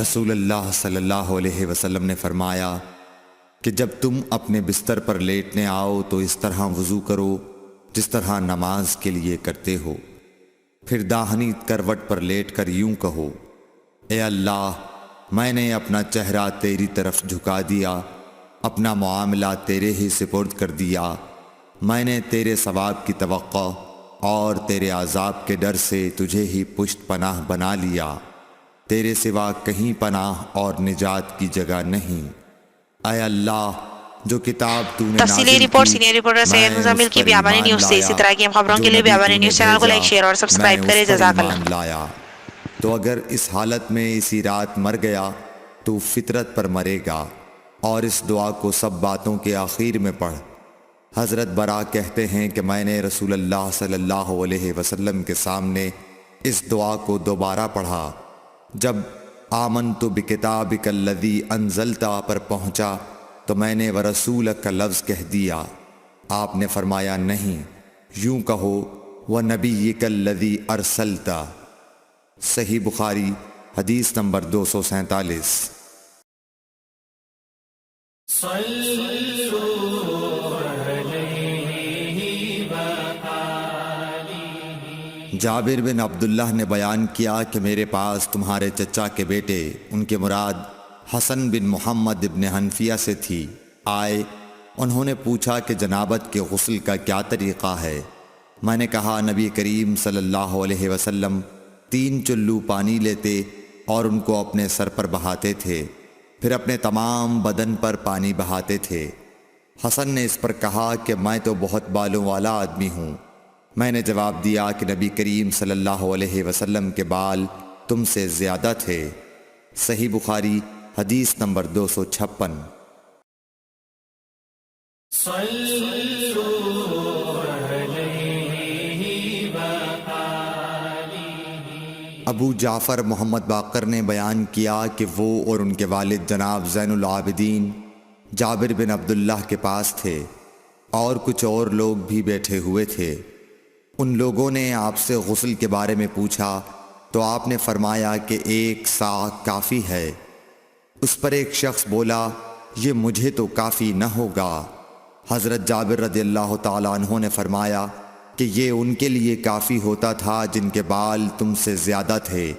رسول اللہ صلی اللہ علیہ وسلم نے فرمایا کہ جب تم اپنے بستر پر لیٹنے آؤ تو اس طرح وضو کرو جس طرح نماز کے لیے کرتے ہو، پھر داہنی کروٹ پر لیٹ کر یوں کہو: اے اللہ، میں نے اپنا چہرہ تیری طرف جھکا دیا، اپنا معاملہ تیرے ہی سپرد کر دیا، میں نے تیرے ثواب کی توقع اور تیرے عذاب کے ڈر سے تجھے ہی پشت پناہ بنا لیا، تیرے سوا کہیں پناہ اور نجات کی جگہ نہیں۔ اے اللہ، جو کتاب تو نے تفصیلی نازل رپورٹ کی سینئر رپورٹر سید میں مزمل اس کی پر بیابانی ایمان نیوز سے۔ اسی لایا، طرح کی خبروں جو کے لیے نبی تو بیابانی نے نیوز چینل کو بھیجا لائک، شیئر اور میں سبسکرائب کریں۔ اس پر جزاک ایمان اللہ۔ لایا۔ تو اگر اس حالت میں اسی رات مر گیا تو فطرت پر مرے گا، اور اس دعا کو سب باتوں کے آخر میں پڑھ۔ حضرت برا کہتے ہیں کہ میں نے رسول اللہ صلی اللہ علیہ وسلم کے سامنے اس دعا کو دوبارہ پڑھا۔ جب آمنت بکتابک الذی انزلت پر پہنچا تو میں نے ورسولک کا لفظ کہہ دیا۔ آپ نے فرمایا نہیں، یوں کہو ونبیک الذی ارسلت۔ صحیح بخاری حدیث نمبر 247۔ جابر بن عبداللہ نے بیان کیا کہ میرے پاس تمہارے چچا کے بیٹے، ان کے مراد حسن بن محمد ابن حنفیہ سے تھی، آئے۔ انہوں نے پوچھا کہ جنابت کے غسل کا کیا طریقہ ہے؟ میں نے کہا نبی کریم صلی اللہ علیہ وسلم 3 چلو پانی لیتے اور ان کو اپنے سر پر بہاتے تھے، پھر اپنے تمام بدن پر پانی بہاتے تھے۔ حسن نے اس پر کہا کہ میں تو بہت بالوں والا آدمی ہوں۔ میں نے جواب دیا کہ نبی کریم صلی اللہ علیہ وسلم کے بال تم سے زیادہ تھے۔ صحیح بخاری حدیث نمبر 256۔ ابو جعفر محمد باقر نے بیان کیا کہ وہ اور ان کے والد جناب زین العابدین جابر بن عبداللہ کے پاس تھے، اور کچھ اور لوگ بھی بیٹھے ہوئے تھے۔ ان لوگوں نے آپ سے غسل کے بارے میں پوچھا تو آپ نے فرمایا کہ 1 سا کافی ہے۔ اس پر ایک شخص بولا، یہ مجھے تو کافی نہ ہوگا۔ حضرت جابر رضی اللہ تعالیٰ عنہ نے فرمایا کہ یہ ان کے لیے کافی ہوتا تھا جن کے بال تم سے زیادہ تھے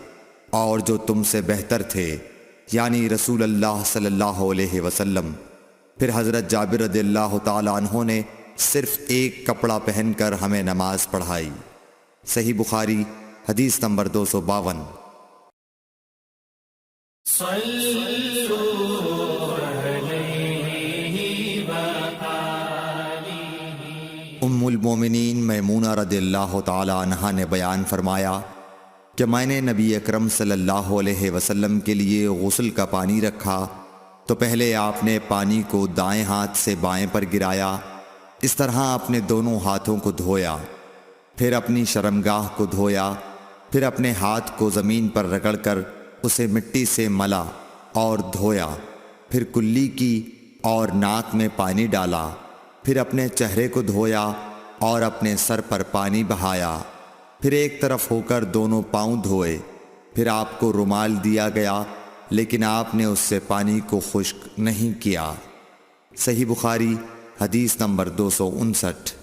اور جو تم سے بہتر تھے، یعنی رسول اللہ صلی اللہ علیہ وسلم۔ پھر حضرت جابر رضی اللہ تعالیٰ عنہ نے صرف ایک کپڑا پہن کر ہمیں نماز پڑھائی۔ صحیح بخاری حدیث نمبر 252۔ ام المومنین میمونہ رضی اللہ تعالی عنہا نے بیان فرمایا کہ میں نے نبی اکرم صلی اللہ علیہ وسلم کے لیے غسل کا پانی رکھا تو پہلے آپ نے پانی کو دائیں ہاتھ سے بائیں پر گرایا، اس طرح اپنے دونوں ہاتھوں کو دھویا، پھر اپنی شرمگاہ کو دھویا، پھر اپنے ہاتھ کو زمین پر رگڑ کر اسے مٹی سے ملا اور دھویا، پھر کلی کی اور ناک میں پانی ڈالا، پھر اپنے چہرے کو دھویا اور اپنے سر پر پانی بہایا، پھر ایک طرف ہو کر دونوں پاؤں دھوئے، پھر آپ کو رومال دیا گیا لیکن آپ نے اس سے پانی کو خشک نہیں کیا۔ صحیح بخاری حدیث نمبر 259۔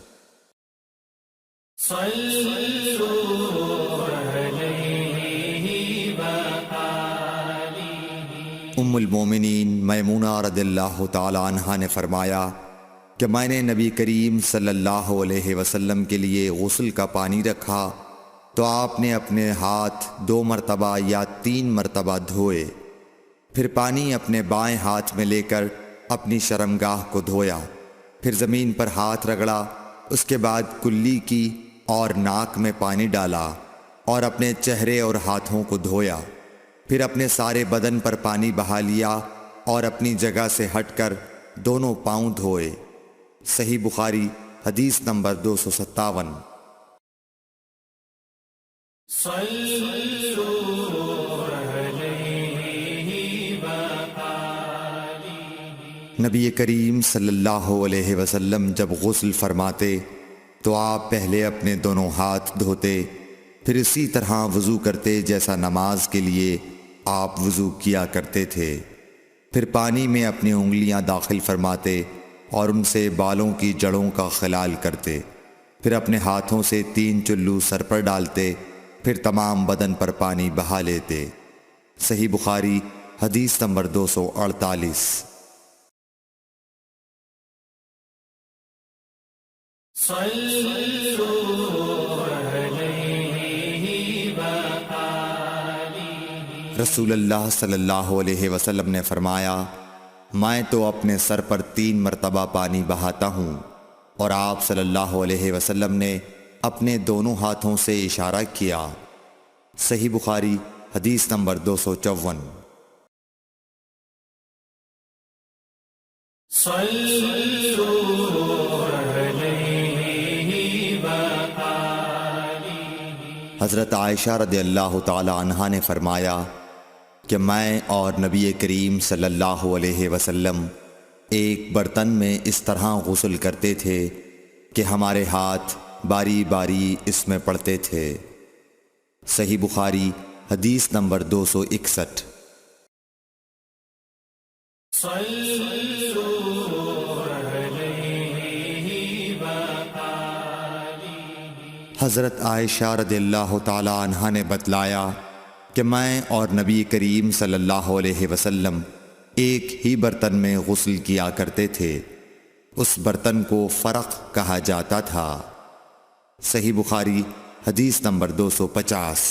ام المومنین میمونہ رضی اللہ تعالی عنہا نے فرمایا کہ میں نے نبی کریم صلی اللہ علیہ وسلم کے لیے غسل کا پانی رکھا تو آپ نے اپنے ہاتھ 2 مرتبہ یا 3 مرتبہ دھوئے، پھر پانی اپنے بائیں ہاتھ میں لے کر اپنی شرمگاہ کو دھویا، پھر زمین پر ہاتھ رگڑا، اس کے بعد کلی کی اور ناک میں پانی ڈالا اور اپنے چہرے اور ہاتھوں کو دھویا، پھر اپنے سارے بدن پر پانی بہا لیا اور اپنی جگہ سے ہٹ کر دونوں پاؤں دھوئے۔ صحیح بخاری حدیث نمبر 257۔ نبی کریم صلی اللہ علیہ وسلم جب غسل فرماتے تو آپ پہلے اپنے دونوں ہاتھ دھوتے، پھر اسی طرح وضو کرتے جیسا نماز کے لیے آپ وضو کیا کرتے تھے، پھر پانی میں اپنی انگلیاں داخل فرماتے اور ان سے بالوں کی جڑوں کا خلال کرتے، پھر اپنے ہاتھوں سے 3 چلو سر پر ڈالتے، پھر تمام بدن پر پانی بہا لیتے۔ صحیح بخاری حدیث نمبر 248۔ رسول اللہ صلی اللہ علیہ وسلم نے فرمایا، میں تو اپنے سر پر 3 مرتبہ پانی بہاتا ہوں، اور آپ صلی اللہ علیہ وسلم نے اپنے دونوں ہاتھوں سے اشارہ کیا۔ صحیح بخاری حدیث نمبر 254۔ حضرت عائشہ رضی اللہ تعالی عنہا نے فرمایا کہ میں اور نبی کریم صلی اللہ علیہ وسلم ایک برتن میں اس طرح غسل کرتے تھے کہ ہمارے ہاتھ باری باری اس میں پڑتے تھے۔ صحیح بخاری حدیث نمبر 261۔ حضرت عائشہ رضی اللہ تعالی عنہا نے بتلایا کہ میں اور نبی کریم صلی اللہ علیہ وسلم ایک ہی برتن میں غسل کیا کرتے تھے، اس برتن کو فرق کہا جاتا تھا۔ صحیح بخاری حدیث نمبر 250۔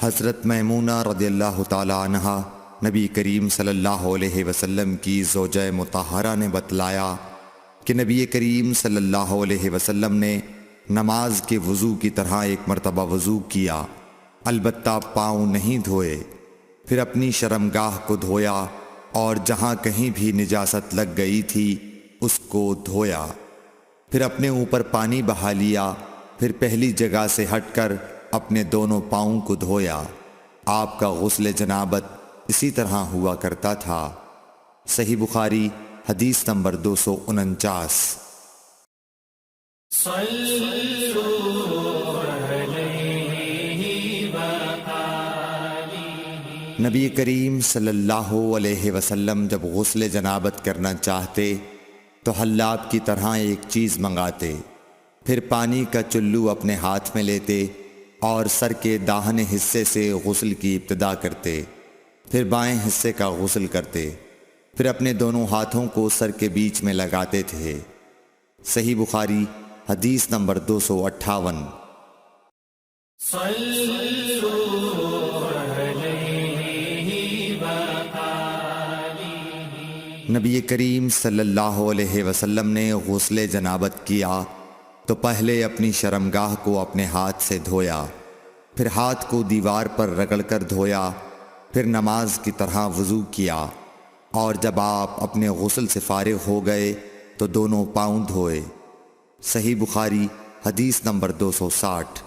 حضرت میمونہ رضی اللہ تعالی عنہا نبی کریم صلی اللہ علیہ وسلم کی زوجہ مطہرہ نے بتلایا کہ نبی کریم صلی اللہ علیہ وسلم نے نماز کے وضو کی طرح ایک مرتبہ وضو کیا، البتہ پاؤں نہیں دھوئے، پھر اپنی شرمگاہ کو دھویا اور جہاں کہیں بھی نجاست لگ گئی تھی اس کو دھویا، پھر اپنے اوپر پانی بہا لیا، پھر پہلی جگہ سے ہٹ کر اپنے دونوں پاؤں کو دھویا۔ آپ کا غسل جنابت اسی طرح ہوا کرتا تھا۔ صحیح بخاری حدیث نمبر 249۔ نبی کریم صلی اللہ علیہ وسلم جب غسل جنابت کرنا چاہتے تو حلاب کی طرح ایک چیز منگاتے، پھر پانی کا چلو اپنے ہاتھ میں لیتے اور سر کے داہنے حصے سے غسل کی ابتدا کرتے، پھر بائیں حصے کا غسل کرتے، پھر اپنے دونوں ہاتھوں کو سر کے بیچ میں لگاتے تھے۔ صحیح بخاری حدیث نمبر 258۔ نبی کریم صلی اللہ علیہ وسلم نے غسل جنابت کیا تو پہلے اپنی شرمگاہ کو اپنے ہاتھ سے دھویا، پھر ہاتھ کو دیوار پر رگڑ کر دھویا، پھر نماز کی طرح وضو کیا، اور جب آپ اپنے غسل سے فارغ ہو گئے تو دونوں پاؤں دھوئے۔ صحیح بخاری حدیث نمبر 260۔